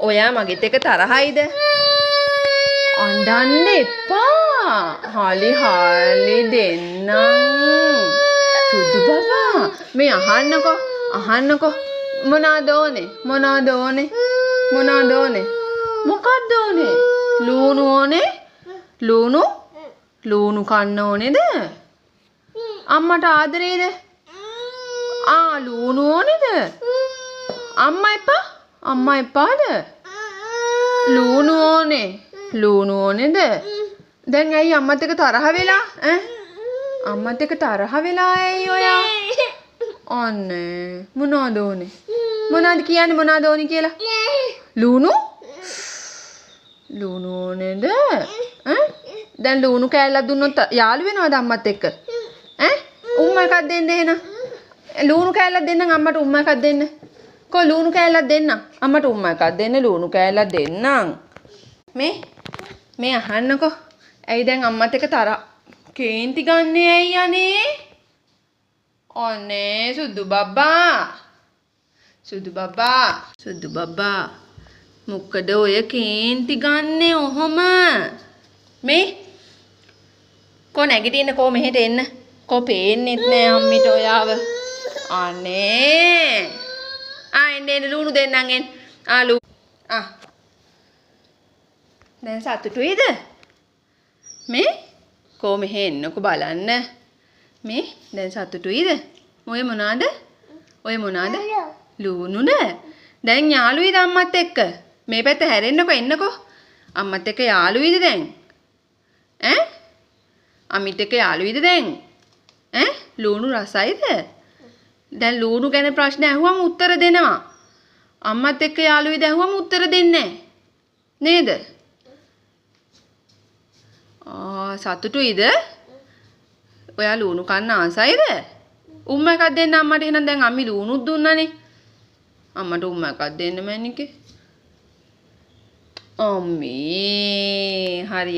ඔයා මගෙත් එක තරහයිද? අඬන්න එපා. හාලි දෙන්නම්. සුදු බබා මේ අහන්නකෝ. මොනවද ඕනේ? මොකක්ද ඕනේ? ලුණු ඕනේ? ලුණු කන්න ඕනේද? අම්මට ආදරේද? ලුණු ඕනේද? අම්මා එපාද? ලුණු ඕනේද? දැන් ඇයි අම්මත් එක්ක තරහ වෙලා? අම්මත් එක්ක තරහ වෙලා ඇයි ඔයා? අනේ මොනවද ඕනේ? මොනවද කියන්නේ මොනවද ඕනේ කියලා? ලුණු ඕනේද? දැන් ලුණු කෑල්ලක් දුන්නොත් යාළු වෙනවද අම්මත් එක්ක? උම්මා එකක් දෙන්න එහෙනම්. ලුණු කෑල්ලක් දෙන්නම් අම්මට උම්මා එකක් දෙන්න. කො ලුණු කෑල්ලක් දෙන්න. අම්මට උම්මා එකක් දෙන්න ලුණු කෑල්ලක් දෙන්නම්. මේ අහන්නකෝ. ඇයි දැන් අම්මත් එක්ක තරහ කේන්ති ගන්නෙ ඇයි අනේ? ඔනේ සුදු බබා. මොකද ඔය කේන්ති ගන්නෙ ඔහොම? මේ කො නැගිටින්න කො මෙහෙට එන්න. කො පේන්නෙත් නෑ අම්මිට ඔයාව. අනේ. එන්න ලුණු දෙන්නම් එන්න. දැන් සතුටුයිද? මේ කො මෙහෙ එන්නකො බලන්න. මේ දැන් සතුටුයිද? ඔය මොනවාද? ලුණුද? දැන් යාළුයිද අම්මත් එක්ක? මේ පැත්ත හැරෙන්නකො එන්නකො. අම්මත් එක්ක යාළුයිද දැන්? අම්මිත් එක්ක යාළුයිද දැන්? ලුණු රසයිද? දැන් ලුණු ගැන ප්‍රශ්න අහුවම උත්තර දෙනවා. අම්මත් එක්ක යාළුයිද අහුවම උත්තර දෙන්නේ නේද? සතුටුයිද? ඔයා ලුණු කන්න ආසයිද? උම්මා එකක් දෙන්න අම්මට. එහෙනම් දැන් අම්මි ලුණුත් දුන්නනේ. අම්මට උම්මා එකක් දෙන්න මැනිකේ. අම්මේ හරි